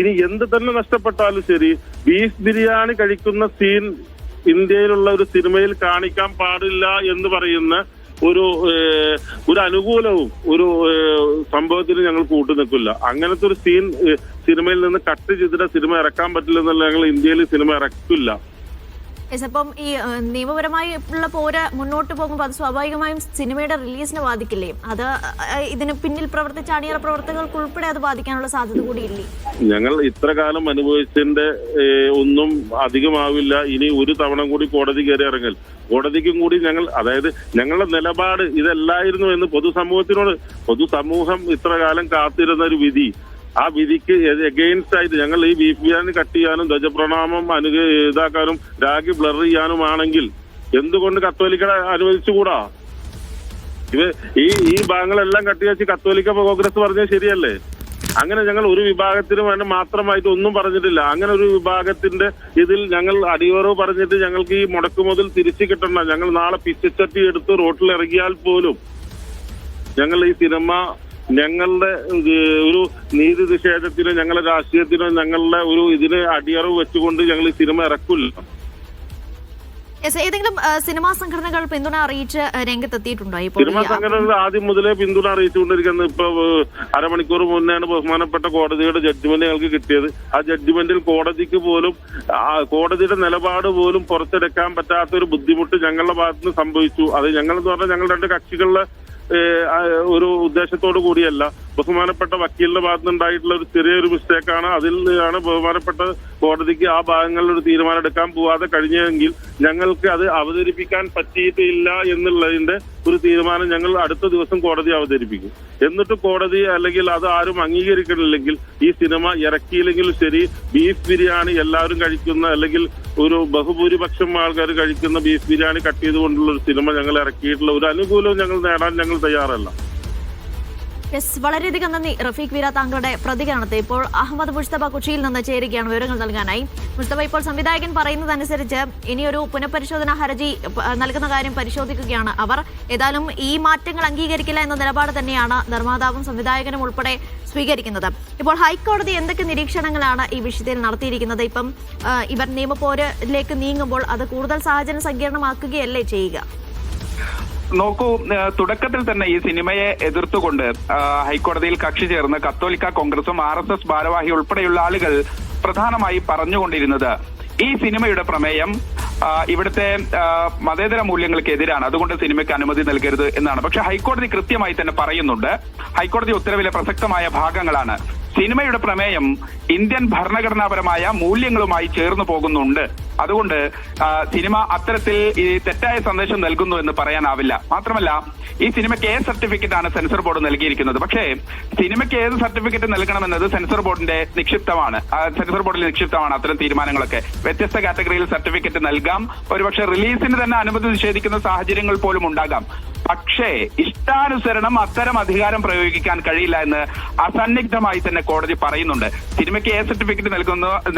ഇനി എന്ത് തന്നെ നഷ്ടപ്പെട്ടാലും ശരി, ബീഫ് ബിരിയാണി കഴിക്കുന്ന സീൻ ഇന്ത്യയിലുള്ള ഒരു സിനിമയിൽ കാണിക്കാൻ പാടില്ല എന്ന് പറയുന്ന ഒരു അനുകൂലവും ഒരു സംഭവത്തിന് ഞങ്ങൾ കൂട്ടുനിൽക്കില്ല. അങ്ങനത്തെ ഒരു സീൻ സിനിമയിൽ നിന്ന് കട്ട് ചെയ്തിട്ട് സിനിമ ഇറക്കാൻ പറ്റില്ല എന്നുള്ള ഞങ്ങൾ ഇന്ത്യയിൽ സിനിമ ഇറക്കില്ല. അപ്പം ഈ നിയമപരമായി ഉള്ള പോര് മുന്നോട്ട് പോകുമ്പോൾ അത് സ്വാഭാവികമായും സിനിമയുടെ റിലീസിനെ ബാധിക്കില്ലേ? അത് ഇതിന് പിന്നിൽ പ്രവർത്തിച്ച അണിയറ പ്രവർത്തകർക്ക് ഉൾപ്പെടെ അത് ബാധിക്കാനുള്ള സാധ്യത കൂടിയില്ലേ? ഞങ്ങൾ ഇത്ര കാലം അനുഭവിച്ചതിന്റെ ഒന്നും അധികമാവില്ല. ഇനി ഒരു തവണ കൂടി കോടതി കയറി ഇറങ്ങൽ, കോടതിക്കും കൂടി ഞങ്ങൾ, അതായത് ഞങ്ങളുടെ നിലപാട് ഇതല്ലായിരുന്നു എന്ന് പൊതുസമൂഹം ഇത്ര കാലം കാത്തിരുന്ന ഒരു വിധി, ആ വിധിക്ക് എഗെയിൻസ്റ്റ് ആയിട്ട് ഞങ്ങൾ ഈ ബീഫ് ബിരിയാണി കട്ട് ചെയ്യാനും ധ്വജപ്രണാമം ഇതാക്കാനും രാഗി ബ്ലർ ചെയ്യാനുമാണെങ്കിൽ എന്തുകൊണ്ട് കത്തോലിക്കളെ അനുവദിച്ചുകൂടാ? ഈ ഭാഗങ്ങളെല്ലാം കട്ടി വെച്ച് കത്തോലിക്ക കോൺഗ്രസ് പറഞ്ഞത് ശരിയല്ലേ? അങ്ങനെ ഞങ്ങൾ ഒരു വിഭാഗത്തിന് വേണ്ടി മാത്രമായിട്ട് ഒന്നും പറഞ്ഞിട്ടില്ല. അങ്ങനെ ഒരു വിഭാഗത്തിന്റെ ഇതിൽ ഞങ്ങൾ അടിയോറവ് പറഞ്ഞിട്ട് ഞങ്ങൾക്ക് ഈ മുടക്കുമുതൽ തിരിച്ചു കിട്ടണ്ട. ഞങ്ങൾ നാളെ പിച്ചച്ചട്ടി എടുത്ത് റോട്ടിൽ ഇറങ്ങിയാൽ പോലും ഞങ്ങൾ ഈ സിനിമ ഞങ്ങളുടെ ഒരു നീതി നിഷേധത്തിനോ ഞങ്ങളുടെ രാഷ്ട്രീയത്തിനോ ഞങ്ങളുടെ ഒരു ഇതിന് അടിയറവ് വെച്ചുകൊണ്ട് ഞങ്ങൾ ഈ സിനിമ ഇറക്കില്ല. ഏതെങ്കിലും സിനിമാ സംഘടനകൾ പിന്തുണ അറിയിച്ച് രംഗത്തെത്തിയിട്ടുണ്ടോ? സിനിമാ സംഘടനകൾ ആദ്യം മുതലേ പിന്തുണ അറിയിച്ചുകൊണ്ടിരിക്കുന്നത്. ഇപ്പൊ അരമണിക്കൂർ മുന്നെയാണ് ബഹുമാനപ്പെട്ട കോടതിയുടെ ജഡ്ജ്മെന്റ് ഞങ്ങൾക്ക് കിട്ടിയത്. ആ ജഡ്ജ്മെന്റിൽ കോടതിക്ക് പോലും കോടതിയുടെ നിലപാട് പോലും പുറത്തെടുക്കാൻ പറ്റാത്ത ഒരു ബുദ്ധിമുട്ട് ഞങ്ങളുടെ ഭാഗത്തുനിന്ന് സംഭവിച്ചു. അത് ഞങ്ങളെന്ന് പറഞ്ഞാൽ ഞങ്ങൾ രണ്ട് കക്ഷികളുടെ ഒരു ഉദ്ദേശത്തോടു കൂടിയല്ല. ബഹുമാനപ്പെട്ട വക്കീലിന്റെ ഭാഗത്തുനിന്നുണ്ടായിട്ടുള്ള ഒരു ചെറിയൊരു മിസ്റ്റേക്കാണ്. അതിലാണ് ബഹുമാനപ്പെട്ട കോടതിക്ക് ആ ഭാഗങ്ങളിൽ ഒരു തീരുമാനം എടുക്കാൻ പോവാതെ കഴിഞ്ഞെങ്കിൽ ഞങ്ങൾക്ക് അത് അവതരിപ്പിക്കാൻ പറ്റിയിട്ടില്ല എന്നുള്ളതിന്റെ ഒരു തീരുമാനം ഞങ്ങൾ അടുത്ത ദിവസം കോടതി അവതരിപ്പിക്കും. എന്നിട്ട് കോടതി അല്ലെങ്കിൽ അത് ആരും അംഗീകരിക്കണില്ലെങ്കിൽ ഈ സിനിമ ഇറക്കിയില്ലെങ്കിലും ശരി, ബീഫ് ബിരിയാണി എല്ലാവരും കഴിക്കുന്ന അല്ലെങ്കിൽ ഒരു ബഹുഭൂരിപക്ഷം ആൾക്കാർ കഴിക്കുന്ന ബീഫ് ബിരിയാണി കട്ട് ചെയ്തുകൊണ്ടുള്ള ഒരു സിനിമ ഞങ്ങൾ ഇറക്കിയിട്ടുള്ള ഒരു അനുകൂലവും ഞങ്ങൾ നേടാൻ ഞങ്ങൾ തയ്യാറല്ല. വളരെയധികം നന്ദി റഫീഖ് വീര, താങ്കളുടെ പ്രതികരണത്തെ. ഇപ്പോൾ അഹമ്മദ് മുസ്തഫ കൊച്ചിയിൽ നിന്ന് ചേരുകയാണ് വിവരങ്ങൾ നൽകാനായി. മുസ്തഫ, ഇപ്പോൾ സംവിധായകൻ പറയുന്നതനുസരിച്ച് ഇനിയൊരു പുനഃപരിശോധനാ ഹർജി നൽകുന്ന കാര്യം പരിശോധിക്കുകയാണ് അവർ. ഏതായാലും ഈ മാറ്റങ്ങൾ അംഗീകരിക്കില്ല എന്ന നിലപാട് തന്നെയാണ് നിർമ്മാതാവും സംവിധായകനും ഉൾപ്പെടെ സ്വീകരിക്കുന്നത്. ഇപ്പോൾ ഹൈക്കോടതി എന്തൊക്കെ നിരീക്ഷണങ്ങളാണ് ഈ വിഷയത്തിൽ നടത്തിയിരിക്കുന്നത്? ഇപ്പം ഇവർ നിയമപോരിലേക്ക് നീങ്ങുമ്പോൾ അത് കൂടുതൽ സാഹചര്യം സങ്കീർണമാക്കുകയല്ലേ ചെയ്യുക? നോക്കൂ, തുടക്കത്തിൽ തന്നെ ഈ സിനിമയെ എതിർത്തുകൊണ്ട് ഹൈക്കോടതിയിൽ കക്ഷി ചേർന്ന് കത്തോലിക്ക കോൺഗ്രസും RSS ഭാരവാഹി ഉൾപ്പെടെയുള്ള ആളുകൾ പ്രധാനമായി പറഞ്ഞുകൊണ്ടിരുന്നത് ഈ സിനിമയുടെ പ്രമേയം ഇവിടുത്തെ മതേതര മൂല്യങ്ങൾക്കെതിരാണ്, അതുകൊണ്ട് സിനിമയ്ക്ക് അനുമതി നൽകരുത് എന്നാണ്. പക്ഷെ ഹൈക്കോടതി കൃത്യമായി തന്നെ പറയുന്നുണ്ട്, ഹൈക്കോടതി ഉത്തരവിലെ പ്രസക്തമായ ഭാഗങ്ങളാണ്, സിനിമയുടെ പ്രമേയം ഇന്ത്യൻ ഭരണഘടനാപരമായ മൂല്യങ്ങളുമായി ചേർന്ന് പോകുന്നുണ്ട്. അതുകൊണ്ട് സിനിമ അത്തരത്തിൽ ഈ തെറ്റായ സന്ദേശം നൽകുന്നു എന്ന് പറയാനാവില്ല. മാത്രമല്ല, ഈ സിനിമയ്ക്ക് ഏത് സർട്ടിഫിക്കറ്റ് ആണ് സെൻസർ ബോർഡ് നൽകിയിരിക്കുന്നത്? പക്ഷേ സിനിമയ്ക്ക് ഏത് സർട്ടിഫിക്കറ്റ് നൽകണമെന്നത് സെൻസർ ബോർഡിന്റെ നിക്ഷിപ്തമാണ്. സെൻസർ ബോർഡിൽ നിക്ഷിപ്തമാണ് അത്തരം തീരുമാനങ്ങളൊക്കെ. വ്യത്യസ്ത കാറ്റഗറിയിൽ സർട്ടിഫിക്കറ്റ് നൽകാം. ഒരുപക്ഷെ റിലീസിന് തന്നെ അനുമതി നിഷേധിക്കുന്ന സാഹചര്യങ്ങൾ പോലും ഉണ്ടാകാം. പക്ഷേ ഇഷ്ടാനുസരണം അത്തരം അധികാരം പ്രയോഗിക്കാൻ കഴിയില്ല എന്ന് അസന്നിഗ്ധമായി തന്നെ കോടതി പറയുന്നുണ്ട്. സിനിമയ്ക്ക് ഏത് സർട്ടിഫിക്കറ്റ്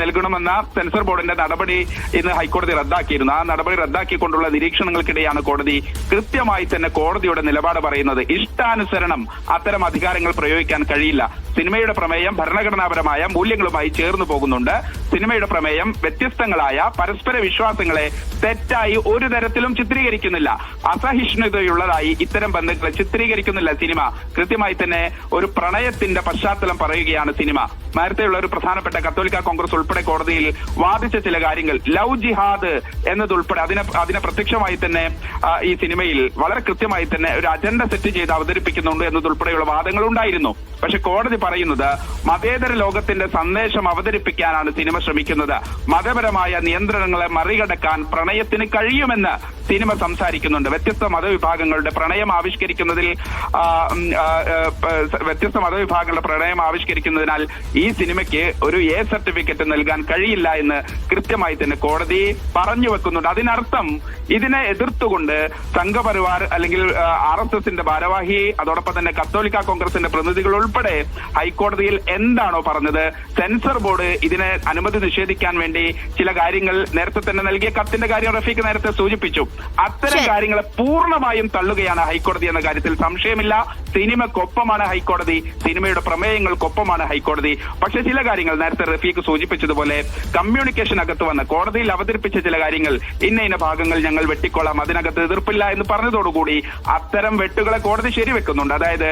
നൽകണമെന്ന സെൻസർ ബോർഡിന്റെ നടപടി ഇന്ന് ഹൈക്കോടതി റദ്ദാക്കിയിരുന്നു. ആ നടപടി റദ്ദാക്കിക്കൊണ്ടുള്ള നിരീക്ഷണങ്ങൾക്കിടെയാണ് കോടതി കൃത്യമായി തന്നെ കോടതിയുടെ നിലപാട് പറയുന്നത്. ഇഷ്ടാനുസരണം അത്തരം അധികാരങ്ങൾ പ്രയോഗിക്കാൻ കഴിയില്ല. സിനിമയുടെ പ്രമേയം ഭരണഘടനാപരമായ മൂല്യങ്ങളുമായി ചേർന്ന് പോകുന്നുണ്ട്. സിനിമയുടെ പ്രമേയം വ്യത്യസ്തങ്ങളായ പരസ്പര വിശ്വാസങ്ങളെ തെറ്റായി ഒരു തരത്തിലും ചിത്രീകരിക്കുന്നില്ല. അസഹിഷ്ണുതയുള്ളതായി ഇത്തരം ബന്ധങ്ങളെ ചിത്രീകരിക്കുന്നില്ല സിനിമ. കൃത്യമായി തന്നെ ഒരു പ്രണയത്തിന്റെ പശ്ചാത്തലം പറയുകയാണ് സിനിമ. നേരത്തെയുള്ള ഒരു പ്രധാനപ്പെട്ട കത്തോലിക്ക കോൺഗ്രസ് ഉൾപ്പെടെ കോടതിയിൽ വാദിച്ച ചില കാര്യങ്ങൾ, ലവ് ജിഹാദ് എന്നതുൾപ്പെടെ അതിനെ പ്രത്യക്ഷമായി തന്നെ ഈ സിനിമയിൽ വളരെ കൃത്യമായി തന്നെ ഒരു അജണ്ട സെറ്റ് ചെയ്ത് അവതരിപ്പിക്കുന്നുണ്ട് എന്നതുൾപ്പെടെയുള്ള വാദങ്ങൾ ഉണ്ടായിരുന്നു. പക്ഷെ കോടതി പറയുന്നത് മതേതര ലോകത്തിന്റെ സന്ദേശം അവതരിപ്പിക്കാനാണ് സിനിമ ശ്രമിക്കുന്നത്. മതപരമായ നിയന്ത്രണങ്ങളെ മറികടക്കാൻ പ്രണയത്തിന് കഴിയുമെന്ന് സിനിമ സംസാരിക്കുന്നുണ്ട്. വ്യത്യസ്ത മതവിഭാഗങ്ങളുടെ പ്രണയം ആവിഷ്കരിക്കുന്നതിനാൽ ഈ സിനിമയ്ക്ക് ഒരു എ സർട്ടിഫിക്കറ്റ് നൽകാൻ കഴിയില്ല എന്ന് കൃത്യമായി തന്നെ കോടതി പറഞ്ഞു വെക്കുന്നുണ്ട്. അതിനർത്ഥം ഇതിനെ എതിർത്തുകൊണ്ട് സംഘപരിവാർ അല്ലെങ്കിൽ RSSന്റെ ഭാരവാഹി, അതോടൊപ്പം തന്നെ കത്തോലിക്ക കോൺഗ്രസിന്റെ പ്രതിനിധികൾ ഉൾപ്പെടെ ഹൈക്കോടതിയിൽ എന്താണോ പറഞ്ഞത്, സെൻസർ ബോർഡ് ഇതിനെ അനുമതി നിഷേധിക്കാൻ വേണ്ടി ചില കാര്യങ്ങൾ നേരത്തെ തന്നെ നൽകിയ കത്തിന്റെ കാര്യം റഫീഖ് നേരത്തെ സൂചിപ്പിച്ചു. അത്തരം കാര്യങ്ങളെ പൂർണ്ണമായും തള്ളുന്ന തള്ളുകയാണ് ഹൈക്കോടതി എന്ന കാര്യത്തിൽ സംശയമില്ല. സിനിമക്കൊപ്പമാണ് ഹൈക്കോടതി, സിനിമയുടെ പ്രമേയങ്ങൾക്കൊപ്പമാണ് ഹൈക്കോടതി. പക്ഷെ ചില കാര്യങ്ങൾ നേരത്തെ റഫീഖ് സൂചിപ്പിച്ചതുപോലെ കമ്മ്യൂണിക്കേഷൻ അകത്ത് വന്ന് കോടതിയിൽ അവതരിപ്പിച്ച ചില കാര്യങ്ങൾ ഇന്ന ഭാഗങ്ങൾ ഞങ്ങൾ വെട്ടിക്കൊള്ളാം, അതിനകത്ത് എതിർപ്പില്ല എന്ന് പറഞ്ഞതോടുകൂടി അത്തരം വെട്ടുകളെ കോടതി ശരിവെക്കുന്നുണ്ട്. അതായത്